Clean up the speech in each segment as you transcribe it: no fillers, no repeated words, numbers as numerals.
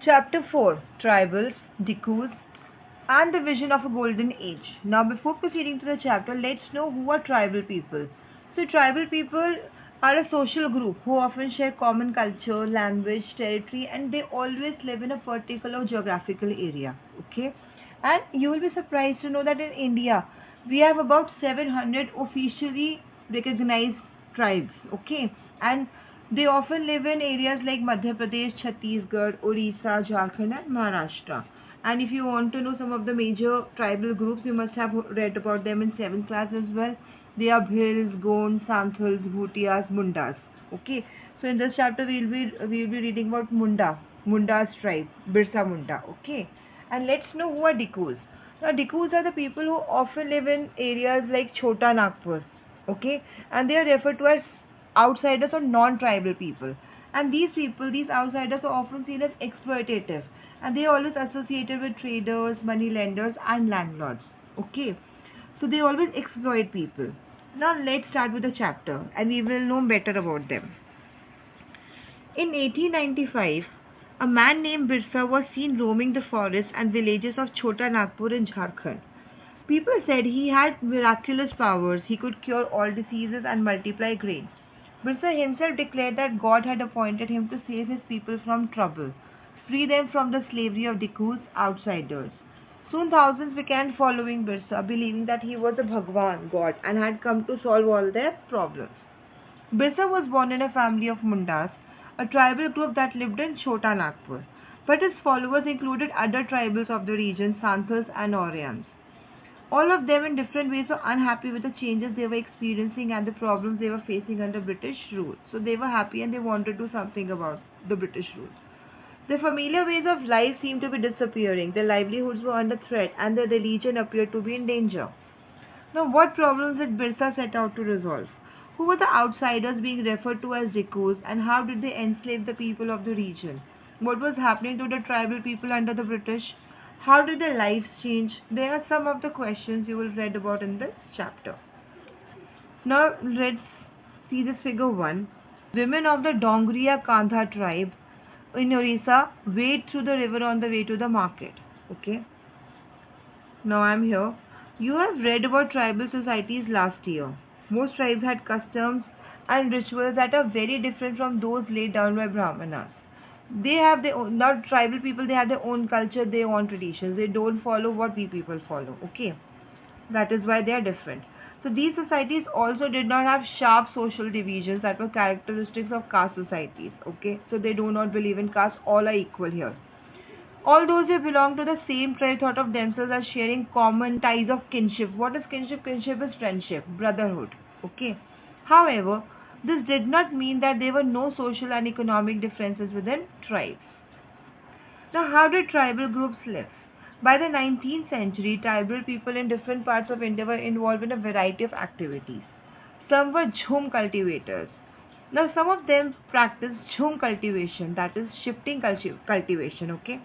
Chapter 4: Tribals, Dikus, and the Vision of a Golden Age. Now, before proceeding to the chapter, let's know who are tribal people. So, tribal people are a social group who often share common culture, language, territory, and they always live in a particular geographical area. Okay, and you will be surprised to know that in India we have about 700 officially recognized tribes. Okay, and they often live in areas like Madhya Pradesh, Chhattisgarh, Orissa, Jharkhand, and Maharashtra. And if you want to know some of the major tribal groups, you must have read about them in 7th class as well. They are Bhils, Gonds, Santhals, Bhutias, Mundas. Okay. So in this chapter we will be reading about Munda's tribe, Birsa Munda. Okay. And let's know who are Dikus. Now Dikus are the people who often live in areas like Chota Nagpur. Okay. And they are referred to as outsiders or non-tribal people. And these people, these outsiders, are often seen as exploitative, and they are always associated with traders, money lenders, and landlords. Okay, so they always exploit people. Now let's start with the chapter, and we will know better about them. In 1895, a man named Birsa was seen roaming the forests and villages of Chota Nagpur in Jharkhand. People said he had miraculous powers. He could cure all diseases and multiply grain. Birsa himself declared that God had appointed him to save his people from trouble, free them from the slavery of Dikus, outsiders. Soon thousands began following Birsa, believing that he was a Bhagwan, God, and had come to solve all their problems. Birsa was born in a family of Mundas, a tribal group that lived in Chota Nagpur. But his followers included other tribals of the region, Santhals and Aryans. All of them in different ways were unhappy with the changes they were experiencing and the problems they were facing under British rule. So they were happy and they wanted to do something about the British rule. Their familiar ways of life seemed to be disappearing, their livelihoods were under threat, and their religion appeared to be in danger. Now, what problems did Birsa set out to resolve? Who were the outsiders being referred to as Dikus, and how did they enslave the people of the region? What was happening to the tribal people under the British? How did their lives change? There are some of the questions you will read about in this chapter. Now, let's see this figure 1. Women of the Dongriya Kandha tribe in Orissa wade through the river on the way to the market. Okay. Now I'm here. You have read about tribal societies last year. Most tribes had customs and rituals that are very different from those laid down by Brahmanas. They have their own, not tribal people, they have their own culture, their own traditions. They don't follow what we people follow. Okay. That is why they are different. So these societies also did not have sharp social divisions that were characteristics of caste societies. Okay. So they do not believe in caste, all are equal here. All those who belong to the same tribe thought of themselves as sharing common ties of kinship. What is kinship? Kinship is friendship, brotherhood. Okay. However, this did not mean that there were no social and economic differences within tribes. Now, how did tribal groups live? By the 19th century, tribal people in different parts of India were involved in a variety of activities. Some were jhum cultivators. Now, some of them practiced jhum cultivation, that is shifting cultivation. Okay.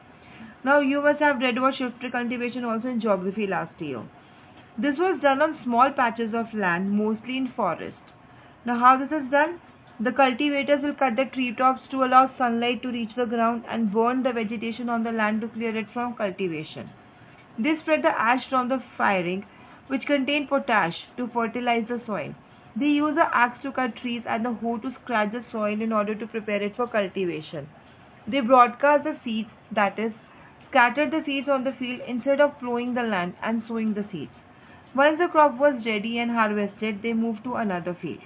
Now, you must have read about shifting cultivation also in geography last year. This was done on small patches of land, mostly in forest. Now, how this is done? The cultivators will cut the tree tops to allow sunlight to reach the ground and burn the vegetation on the land to clear it from cultivation. They spread the ash from the firing, which contain potash, to fertilize the soil. They use the axe to cut trees and the hoe to scratch the soil in order to prepare it for cultivation. They broadcast the seeds, that is, scattered the seeds on the field instead of plowing the land and sowing the seeds. Once the crop was ready and harvested, they moved to another field.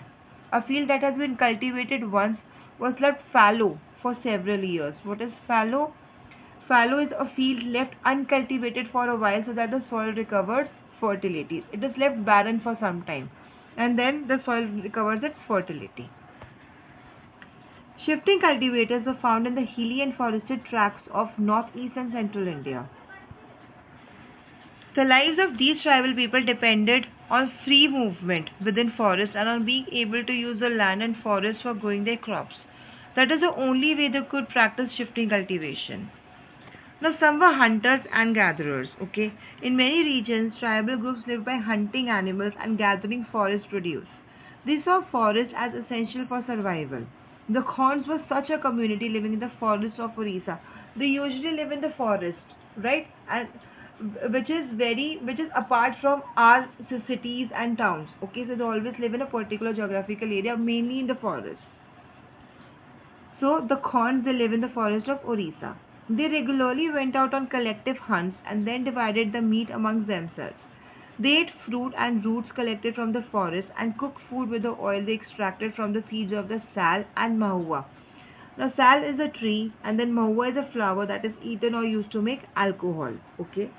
A field that has been cultivated once was left fallow for several years. What is fallow? Fallow is a field left uncultivated for a while so that the soil recovers fertility. It is left barren for some time and then the soil recovers its fertility. Shifting cultivators are found in the hilly and forested tracts of northeast and central India. The lives of these tribal people depended on free movement within forests and on being able to use the land and forest for growing their crops. That is the only way they could practice shifting cultivation. Now, some were hunters and gatherers. Okay, in many regions, tribal groups lived by hunting animals and gathering forest produce. They saw forests as essential for survival. The Khons were such a community living in the forests of Orissa. They usually live in the forest, right? And which is apart from our cities and towns. Okay, so they always live in a particular geographical area, mainly in the forest. So the Khons, they live in the forest of Orissa. They regularly went out on collective hunts and then divided the meat amongst themselves. They ate fruit and roots collected from the forest and cooked food with the oil they extracted from the seeds of the sal and mahua. Now sal is a tree and then mahua is a flower that is eaten or used to make alcohol. Okay.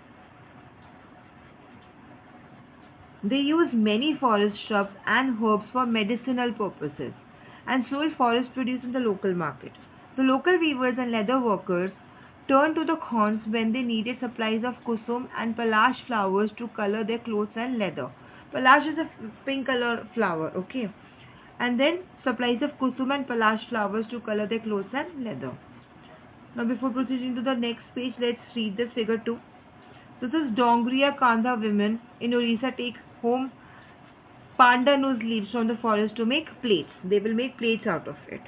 They use many forest shrubs and herbs for medicinal purposes and sold forest produce in the local market. The local weavers and leather workers turned to the khons when they needed supplies of kusum and palash flowers to color their clothes and leather. Palash is a pink color flower, okay? And then supplies of kusum and palash flowers to color their clothes and leather. Now before proceeding to the next page, let's read this figure 2. This is Dongriya Kandha women in Orissa take home pandanus leaves from the forest to make plates. They will make plates out of it.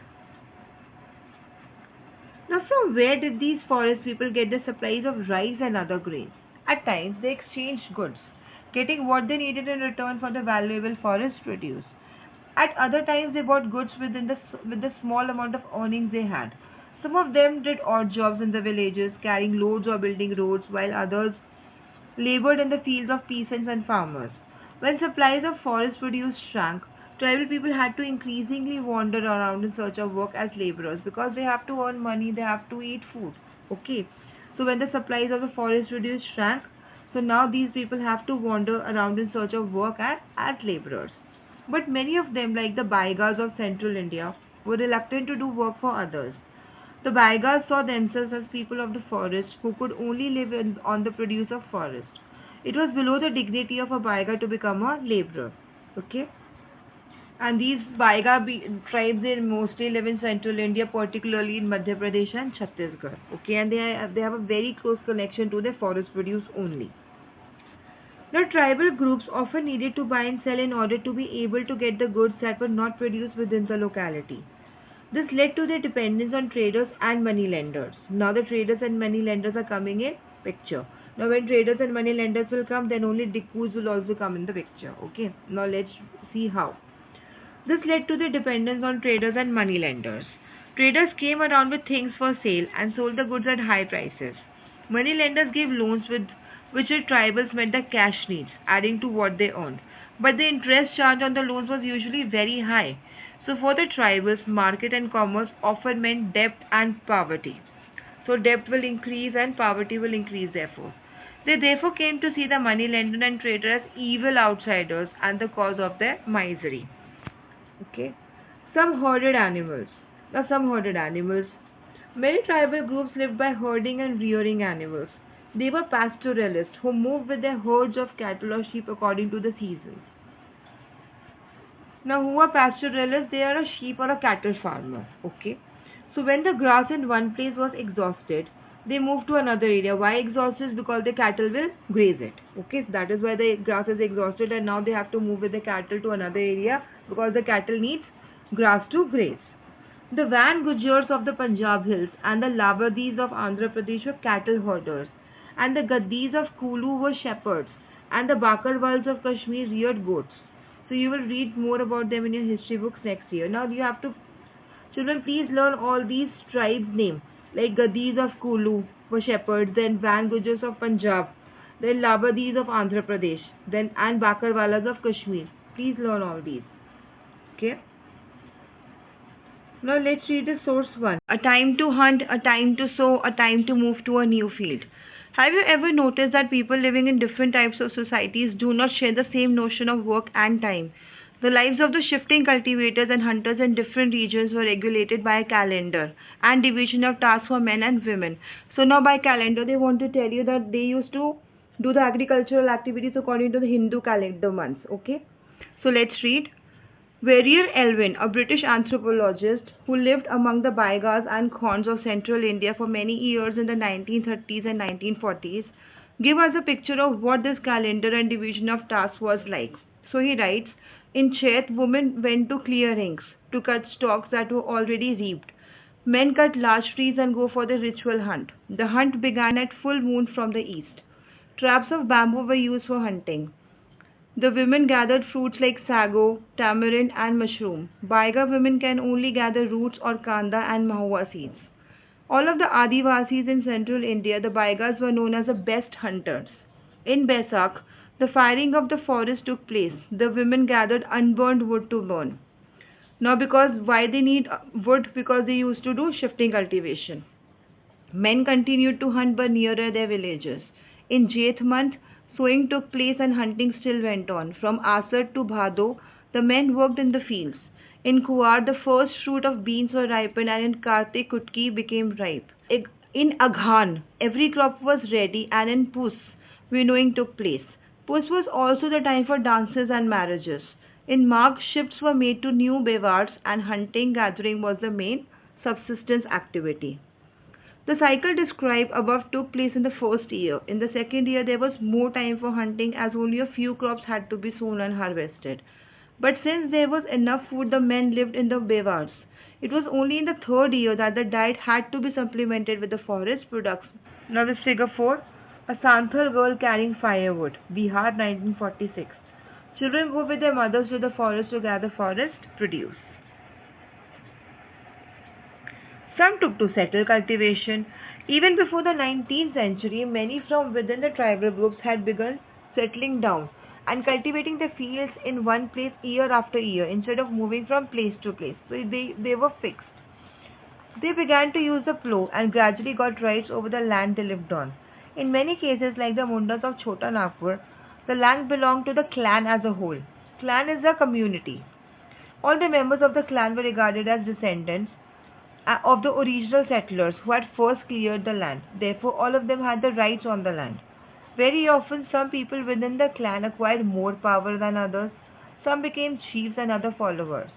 Now, from where did these forest people get the supplies of rice and other grains? At times, they exchanged goods, getting what they needed in return for the valuable forest produce. At other times, they bought goods with the small amount of earnings they had. Some of them did odd jobs in the villages, carrying loads or building roads, while others labored in the fields of peasants and farmers. When supplies of forest produce shrank, tribal people had to increasingly wander around in search of work as laborers because they have to earn money, they have to eat food. Okay. So when the supplies of the forest produce shrank, so now these people have to wander around in search of work as laborers. But many of them, like the Baigas of central India, were reluctant to do work for others. The Baigas saw themselves as people of the forest who could only live on the produce of forest. It was below the dignity of a Baiga to become a laborer. Okay? And these tribes, they mostly live in central India, particularly in Madhya Pradesh and Chhattisgarh. Okay, and they have a very close connection to their forest produce only. The tribal groups often needed to buy and sell in order to be able to get the goods that were not produced within the locality. This led to their dependence on traders and money lenders. Now the traders and money lenders are coming in picture. Now when traders and money lenders will come, then only Dikkus will also come in the picture. Okay. Now let's see how. This led to the dependence on traders and money lenders. Traders came around with things for sale and sold the goods at high prices. Money lenders gave loans with which the tribals met the cash needs, adding to what they earned. But the interest charged on the loans was usually very high. So for the tribals, market and commerce often meant debt and poverty. So debt will increase and poverty will increase therefore. They therefore came to see the money lender and trader as evil outsiders and the cause of their misery. Okay. Some herded animals. Now some herded animals. Many tribal groups lived by herding and rearing animals. They were pastoralists who moved with their herds of cattle or sheep according to the seasons. Now, who are pastoralists? They are a sheep or a cattle farmer. Okay. So, when the grass in one place was exhausted, they moved to another area. Why exhausted? Because the cattle will graze it. Okay. So that is why the grass is exhausted and now they have to move with the cattle to another area because the cattle needs grass to graze. The Van Gujars of the Punjab hills and the Lavadis of Andhra Pradesh were cattle herders, and the Gaddis of Kulu were shepherds, and the Bakarwals of Kashmir reared goats. So you will read more about them in your history books next year. Now you have to, children, please learn all these tribes' names, like Gaddis of Kulu were shepherds, then Van Gujars of Punjab, then Lavadis of Andhra Pradesh, then and Bakarwalas of Kashmir. Please learn all these. Okay. Now let's read the source one. A time to hunt, a time to sow, a time to move to a new field. Have you ever noticed that people living in different types of societies do not share the same notion of work and time? The lives of the shifting cultivators and hunters in different regions were regulated by a calendar and division of tasks for men and women. So now by calendar they want to tell you that they used to do the agricultural activities according to the Hindu calendar months. Okay. So let's read. Verrier Elwin, a British anthropologist who lived among the Baigas and Khons of central India for many years in the 1930s and 1940s, give us a picture of what this calendar and division of tasks was like. So he writes, in Chet, women went to clearings to cut stalks that were already reaped. Men cut large trees and go for the ritual hunt. The hunt began at full moon from the east. Traps of bamboo were used for hunting. The women gathered fruits like sago, tamarind, and mushroom. Baiga women can only gather roots or kanda and mahua seeds. All of the Adivasis in central India, the Baigas were known as the best hunters. In Baisakh, the firing of the forest took place. The women gathered unburned wood to burn. Now, because why they need wood? Because they used to do shifting cultivation. Men continued to hunt but nearer their villages. In Jeth month, sowing took place and hunting still went on. From Asad to Bhado, the men worked in the fields. In Kuar, the first fruit of beans were ripened, and in Kartik, Kutki became ripe. In Aghan, every crop was ready, and in Pus, winnowing took place. Pus was also the time for dances and marriages. In Magh, shifts were made to new bewards, and hunting gathering was the main subsistence activity. The cycle described above took place in the first year. In the second year, there was more time for hunting as only a few crops had to be sown and harvested. But since there was enough food, the men lived in the bewards. It was only in the third year that the diet had to be supplemented with the forest products. Now, this figure 4, a Santhal girl carrying firewood, Bihar 1946. Children go with their mothers to the forest to gather forest produce. Some took to settle cultivation. Even before the 19th century, many from within the tribal groups had begun settling down and cultivating the fields in one place year after year instead of moving from place to place. So they were fixed. They began to use the plough and gradually got rights over the land they lived on. In many cases, like the Mundas of Chota Nagpur, the land belonged to the clan as a whole. Clan is a community. All the members of the clan were regarded as descendants of the original settlers who had first cleared the land. Therefore, all of them had the rights on the land. Very often, some people within the clan acquired more power than others. Some became chiefs and other followers.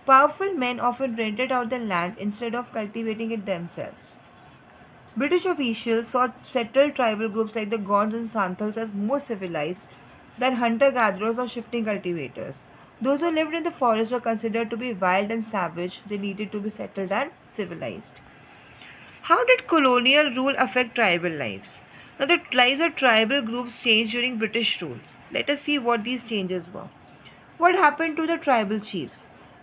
Powerful men often rented out the land instead of cultivating it themselves. British officials saw settled tribal groups like the Gonds and Santals as more civilized than hunter-gatherers or shifting cultivators. Those who lived in the forest were considered to be wild and savage. They needed to be settled and civilized. How did colonial rule affect tribal lives? Now, the lives of tribal groups changed during British rule. Let us see what these changes were. What happened to the tribal chiefs?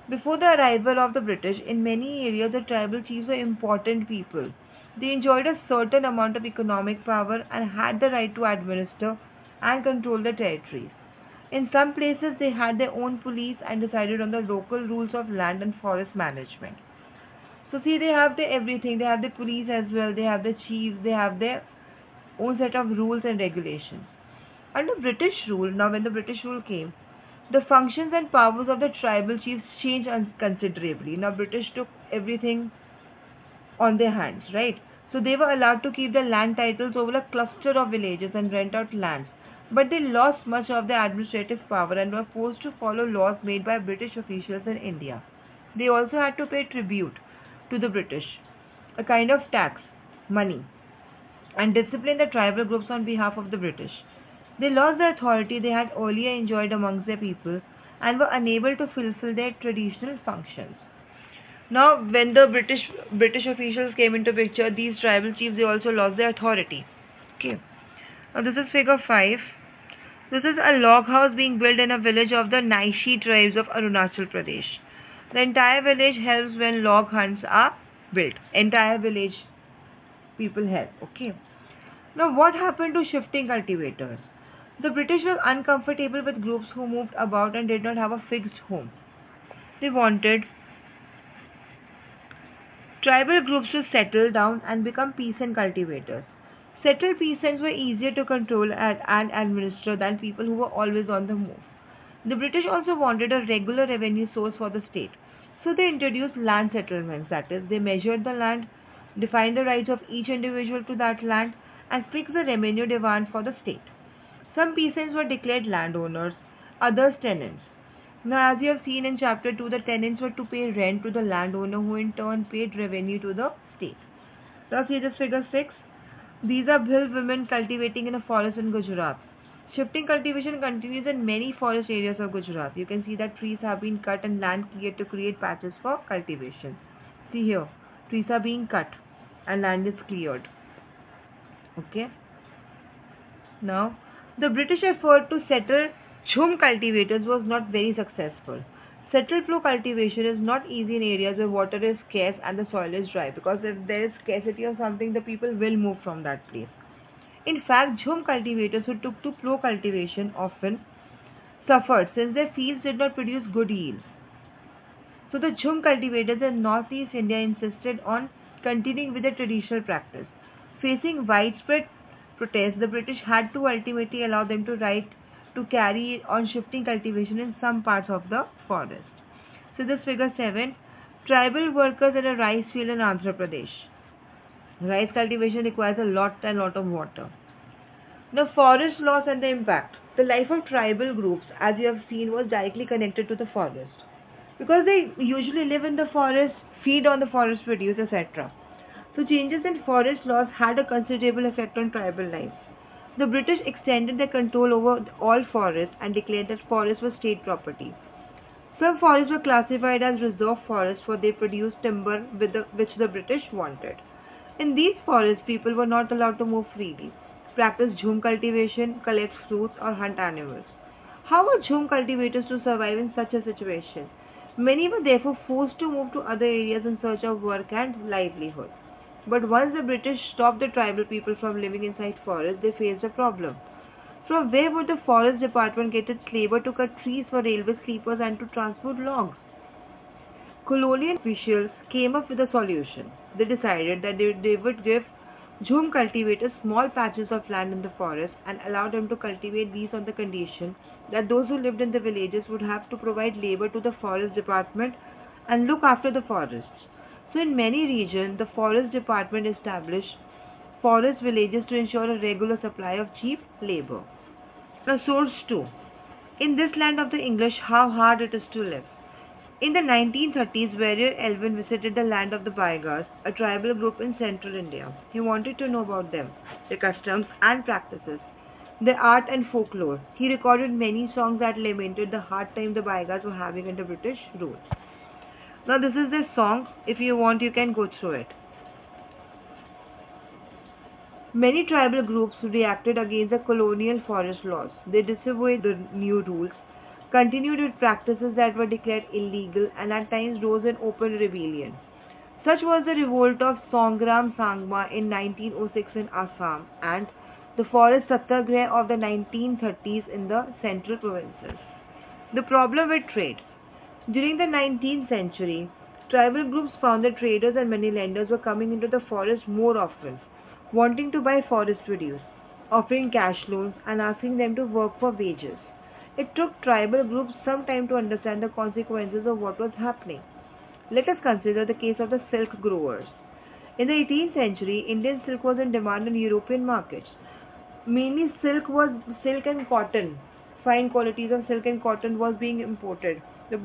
Before the arrival of the British, in many areas the tribal chiefs were important people. They enjoyed a certain amount of economic power and had the right to administer and control the territories. In some places, they had their own police and decided on the local rules of land and forest management. So, see, they have the everything. They have the police as well. They have the chiefs. They have their own set of rules and regulations. Under British rule, now when the British rule came, the functions and powers of the tribal chiefs changed considerably. Now, British took everything on their hands, right? So they were allowed to keep the land titles over a cluster of villages and rent out lands. But they lost much of their administrative power and were forced to follow laws made by British officials in India. They also had to pay tribute to the British, a kind of tax, money, and discipline the tribal groups on behalf of the British. They lost the authority they had earlier enjoyed amongst their people and were unable to fulfill their traditional functions. Now, when the British officials came into picture, these tribal chiefs they also lost their authority. Okay. Now this is figure 5. This is a log house being built in a village of the Naishi tribes of Arunachal Pradesh. The entire village helps when log hunts are built. Entire village people help. Okay. Now what happened to shifting cultivators? The British were uncomfortable with groups who moved about and did not have a fixed home. They wanted tribal groups to settle down and become peasant cultivators. Settled peasants were easier to control and administer than people who were always on the move. The British also wanted a regular revenue source for the state. So they introduced land settlements, that is, they measured the land, defined the rights of each individual to that land, and fixed the revenue demand for the state. Some peasants were declared landowners, others tenants. Now, as you have seen in chapter 2, the tenants were to pay rent to the landowner who in turn paid revenue to the state. Now, see this figure 6. These are Bhil women cultivating in a forest in Gujarat. Shifting cultivation continues in many forest areas of Gujarat. You can see that trees have been cut and land cleared to create patches for cultivation. See here, trees are being cut and land is cleared. Okay. Now, the British effort to settle jhum cultivators was not very successful. Settle flow cultivation is not easy in areas where water is scarce and the soil is dry, because if there is scarcity of something, the people will move from that place. In fact, jhum cultivators who took to plough cultivation often suffered since their fields did not produce good yields. So the jhum cultivators in northeast India insisted on continuing with the traditional practice. Facing widespread protest, the British had to ultimately allow them to carry on shifting cultivation in some parts of the forest. So this figure 7, tribal workers at a rice field in Andhra Pradesh. Rice cultivation requires a lot of water. Now, forest loss and the impact. The life of tribal groups, as you have seen, was directly connected to the forest, because they usually live in the forest, feed on the forest produce, etc. So, changes in forest laws had a considerable effect on tribal life. The British extended their control over all forests and declared that forests were state property. Some forests were classified as reserve forests for they produced timber which the British wanted. In these forests, people were not allowed to move freely, practice jhum cultivation, collect fruits, or hunt animals. How were jhum cultivators to survive in such a situation? Many were therefore forced to move to other areas in search of work and livelihood. But once the British stopped the tribal people from living inside forests, they faced a problem. From where would the forest department get its labor to cut trees for railway sleepers and to transport logs? Colonial officials came up with a solution. They decided that they would give jhum cultivators small patches of land in the forest and allow them to cultivate these on the condition that those who lived in the villages would have to provide labor to the forest department and look after the forests. So in many regions, the forest department established forest villages to ensure a regular supply of cheap labor. Now source 2. In this land of the English, how hard it is to live. In the 1930s, Warrior Elvin visited the land of the Baigas, a tribal group in central India. He wanted to know about them, their customs and practices, their art and folklore. He recorded many songs that lamented the hard time the Baigas were having under British rule. Now this is their song. If you want, you can go through it. Many tribal groups reacted against the colonial forest laws. They disobeyed the new rules, continued with practices that were declared illegal, and at times rose in open rebellion. Such was the revolt of Songram Sangma in 1906 in Assam and the forest satyagraha of the 1930s in the central provinces. The problem with trade. During the 19th century, tribal groups found that traders and moneylenders were coming into the forest more often, wanting to buy forest produce, offering cash loans, and asking them to work for wages. It took tribal groups some time to understand the consequences of what was happening. Let us consider the case of the silk growers. In the 18th century, Indian silk was in demand in European markets. Mainly silk and cotton. Fine qualities of silk and cotton was being imported. The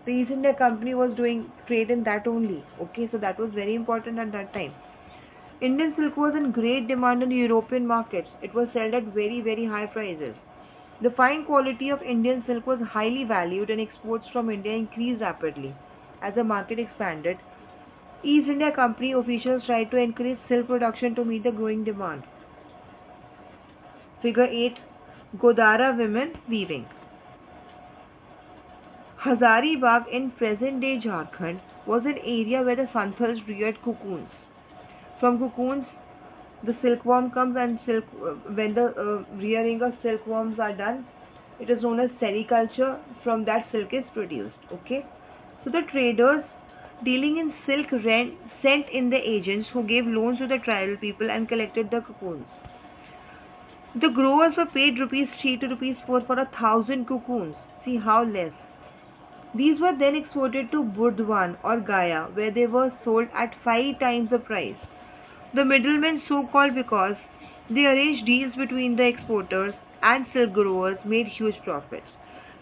East India Company was doing trade in that only. Okay, so that was very important at that time. Indian silk was in great demand in European markets. It was sold at very high prices. The fine quality of Indian silk was highly valued and exports from India increased rapidly. As the market expanded, East India Company officials tried to encourage silk production to meet the growing demand. Figure 8. Godara women weaving. Hazaribagh in present-day Jharkhand was an area where the Santals reared cocoons. From cocoons, the silkworm comes and when the rearing of silkworms are done, it is known as sericulture. From that, silk is produced. Okay, so the traders dealing in silk sent in the agents who gave loans to the tribal people and collected the cocoons. The growers were paid rupees 3 to rupees 4 for 1,000 cocoons. See how less. These were then exported to Burdwan or Gaya, where they were sold at 5 times the price. The middlemen, so called because they arranged deals between the exporters and silk growers, made huge profits.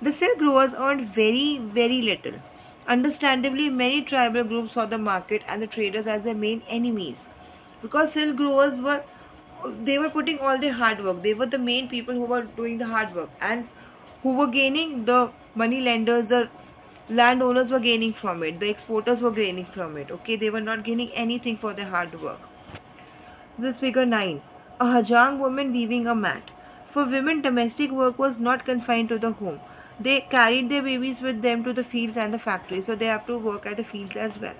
The silk growers earned very little. Understandably, many tribal groups saw the market and the traders as their main enemies, because silk growers were putting all their hard work. They were the main people who were doing the hard work and who were gaining the money lenders, the Landowners were gaining from it, the exporters were gaining from it. Okay, they were not gaining anything for their hard work. This figure 9. A Hajang woman weaving a mat. For women, domestic work was not confined to the home. They carried their babies with them to the fields and the factories, so they have to work at the fields as well.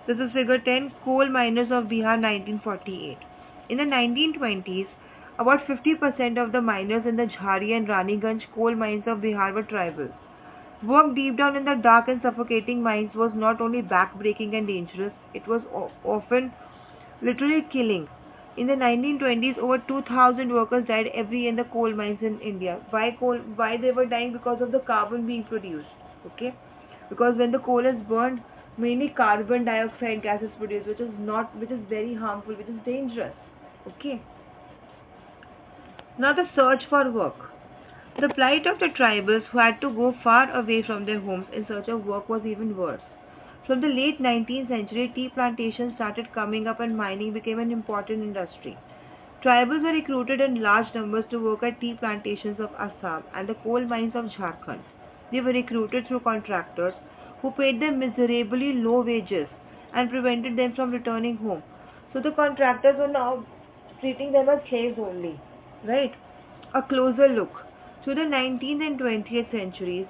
This is figure 10. Coal miners of Bihar 1948. In the 1920s, about 50% of the miners in the Jhari and Raniganj coal mines of Bihar were tribal. Work deep down in the dark and suffocating mines was not only back-breaking and dangerous, it was often literally killing. In the 1920s, over 2,000 workers died every year in the coal mines in India. Why coal? Why they were dying? Because of the carbon being produced. Okay, because when the coal is burned, mainly carbon dioxide gas is produced, which is very harmful, which is dangerous. Okay. Now the search for work. The plight of the tribals who had to go far away from their homes in search of work was even worse. From the late 19th century, tea plantations started coming up and mining became an important industry. Tribals were recruited in large numbers to work at tea plantations of Assam and the coal mines of Jharkhand. They were recruited through contractors who paid them miserably low wages and prevented them from returning home. So the contractors were now treating them as slaves only, right? A closer look. Through the 19th and 20th centuries,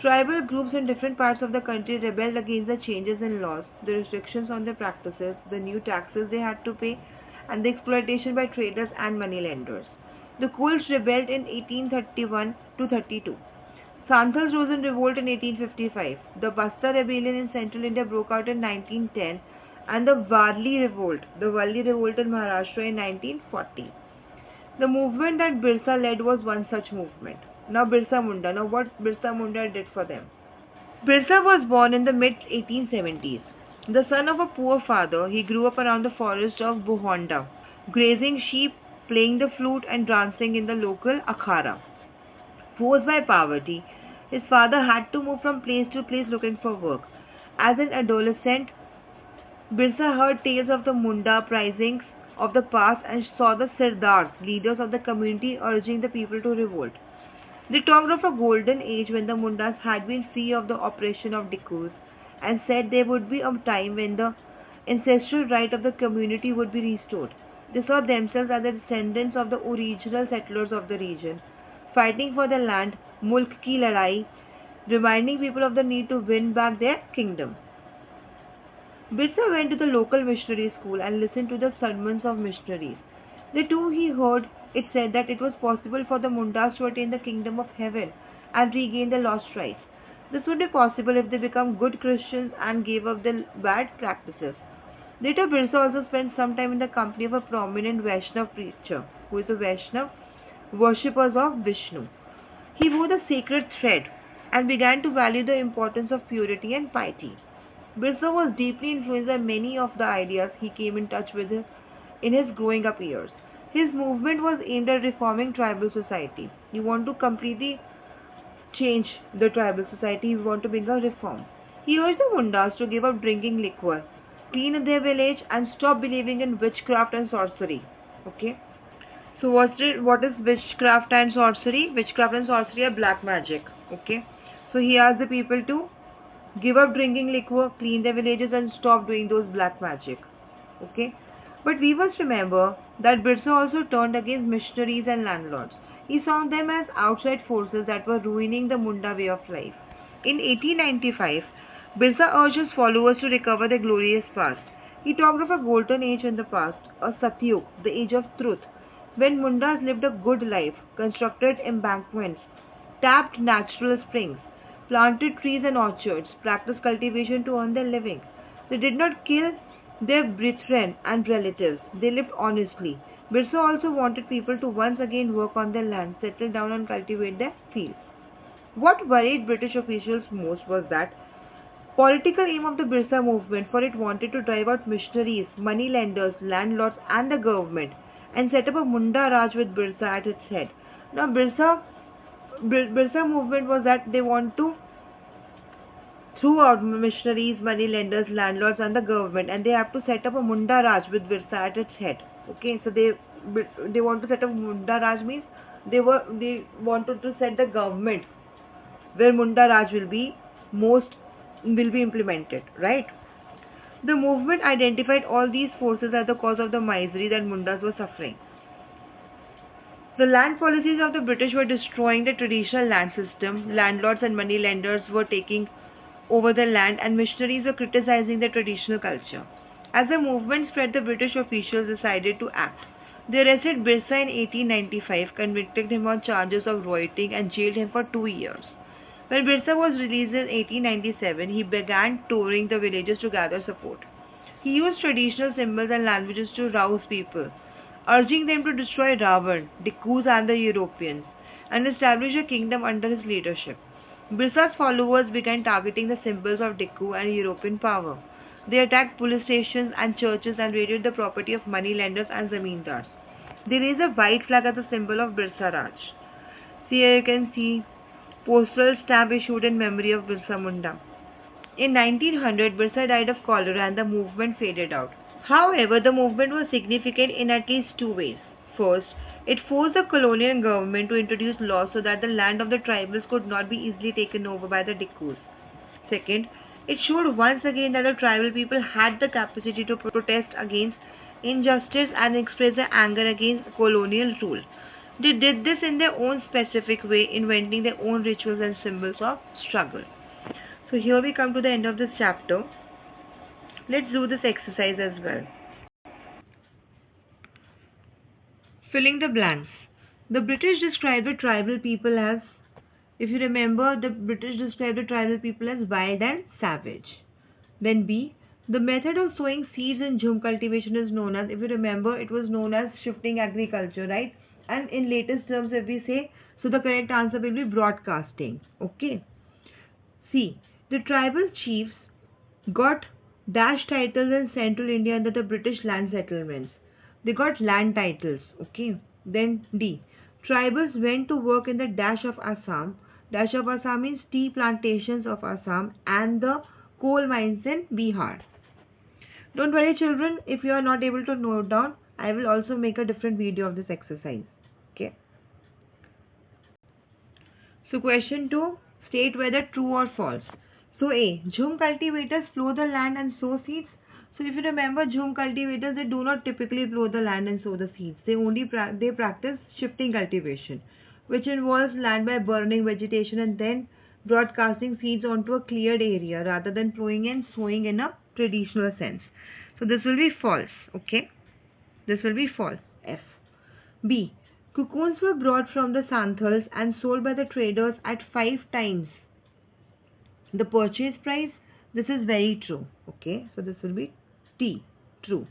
tribal groups in different parts of the country rebelled against the changes in laws, the restrictions on their practices, the new taxes they had to pay, and the exploitation by traders and moneylenders. The Kulsh rebelled in 1831 to 32. Santals rose in revolt in 1855. The Basta rebellion in central India broke out in 1910, and the Valli revolt in Maharashtra in 1940. The movement that Birsa led was one such movement. Now Birsa Munda. Now what Birsa Munda did for them? Birsa was born in the mid 1870s. The son of a poor father, he grew up around the forest of Buhonda, grazing sheep, playing the flute and dancing in the local akhara. Forced by poverty, his father had to move from place to place looking for work. As an adolescent, Birsa heard tales of the Munda uprisings of the past and saw the Sirdars, leaders of the community, urging the people to revolt. They talked of a golden age when the Mundas had been free of the oppression of Dikus and said there would be a time when the ancestral right of the community would be restored. They saw themselves as the descendants of the original settlers of the region, fighting for the land, Mulk ki Ladai, reminding people of the need to win back their kingdom. Birsa went to the local missionary school and listened to the sermons of missionaries. The two he heard it said that it was possible for the Mundas to attain the kingdom of heaven and regain their lost rights. This would be possible if they become good Christians and gave up their bad practices. Later, Birsa also spent some time in the company of a prominent Vaishnav preacher, who is a Vaishnav, worshippers of Vishnu. He wore the sacred thread and began to value the importance of purity and piety. Birsa was deeply influenced by many of the ideas he came in touch with in his growing up years. His movement was aimed at reforming tribal society. He wanted to completely change the tribal society. He wanted to bring a reform. He urged the Mundas to give up drinking liquor, clean their village, and stop believing in witchcraft and sorcery. Okay. So what is witchcraft and sorcery? Witchcraft and sorcery are black magic. Okay. So he asked the people to give up drinking liquor, clean their villages, and stop doing those black magic. Okay. But we must remember that Birsa also turned against missionaries and landlords. He saw them as outside forces that were ruining the Munda way of life. In 1895, Birsa urged his followers to recover their glorious past. He talked of a golden age in the past, a Satyug, the age of truth, when Mundas lived a good life, constructed embankments, tapped natural springs, planted trees and orchards, practiced cultivation to earn their living. They did not kill their brethren and relatives. They lived honestly. Birsa also wanted people to once again work on their land, settle down and cultivate their fields. What worried British officials most was that political aim of the Birsa movement, for it wanted to drive out missionaries, moneylenders, landlords and the government and set up a Munda Raj with Birsa at its head. Now Birsa movement was that they want to throw out missionaries, moneylenders, landlords and the government, and they have to set up a Munda Raj with Birsa at its head. Okay, so they want to set up Munda Raj means they wanted to set the government where Munda Raj will be implemented, right? The movement identified all these forces as the cause of the misery that Mundas were suffering. The land policies of the British were destroying the traditional land system. Landlords and moneylenders were taking over the land, and missionaries were criticizing the traditional culture. As the movement spread, the British officials decided to act. They arrested Birsa in 1895, convicted him on charges of rioting, and jailed him for 2 years. When Birsa was released in 1897, he began touring the villages to gather support. He used traditional symbols and languages to rouse people, urging them to destroy Ravan, Dikus, and the Europeans, and establish a kingdom under his leadership. Birsa's followers began targeting the symbols of Diku and European power. They attacked police stations and churches and raided the property of moneylenders and zamindars. They raised a white flag as a symbol of Birsa Raj. See, here you can see postal stamp issued in memory of Birsa Munda. In 1900, Birsa died of cholera and the movement faded out. However, the movement was significant in at least two ways. First, it forced the colonial government to introduce laws so that the land of the tribals could not be easily taken over by the Dikus. Second, it showed once again that the tribal people had the capacity to protest against injustice and express their anger against colonial rule. They did this in their own specific way, inventing their own rituals and symbols of struggle. So here we come to the end of this chapter. Let's do this exercise as well. Filling the blanks. The British described the tribal people as, if you remember, the British described the tribal people as wild and savage. Then B, the method of sowing seeds in jhum cultivation is known as, if you remember, it was known as shifting agriculture, right? And in latest terms, if we say, so the correct answer will be broadcasting. Okay. C, the tribal chiefs got dash titles in central India under the British land settlements. They got land titles. Okay. Then D, tribals went to work in the dash of Assam. Dash of Assam means tea plantations of Assam and the coal mines in Bihar. Don't worry, children, if you are not able to note down, I will also make a different video of this exercise. Okay. So question 2, state whether true or false. So A, jhum cultivators plow the land and sow seeds. So if you remember, jhum cultivators, they do not typically plow the land and sow the seeds. They only practice shifting cultivation, which involves land by burning vegetation and then broadcasting seeds onto a cleared area rather than plowing and sowing in a traditional sense. So this will be false. Okay, this will be false. F. B, cocoons were brought from the Santhals and sold by the traders at 5 times the purchase price. This is very true. Okay, so this will be T, true.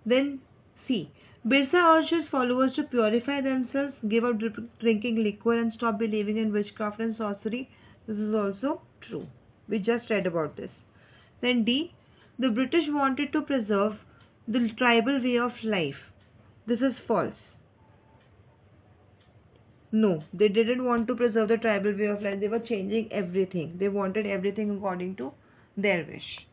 Then C, Birsa urged his followers to purify themselves, give up drinking liquor, and stop believing in witchcraft and sorcery. This is also true. We just read about this. Then D, the British wanted to preserve the tribal way of life. This is false. No, they didn't want to preserve the tribal way of life. They were changing everything. They wanted everything according to their wish.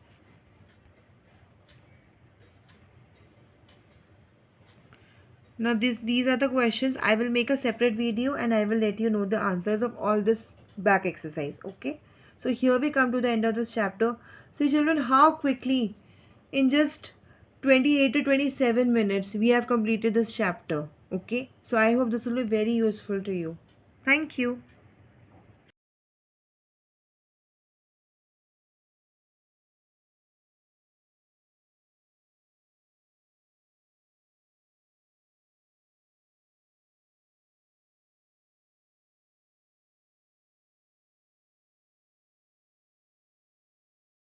Now these are the questions. I will make a separate video and I will let you know the answers of all this back exercise. Okay. So here we come to the end of this chapter. So children, how quickly, in just 28 to 27 minutes, we have completed this chapter. Okay. So I hope this will be very useful to you. Thank you.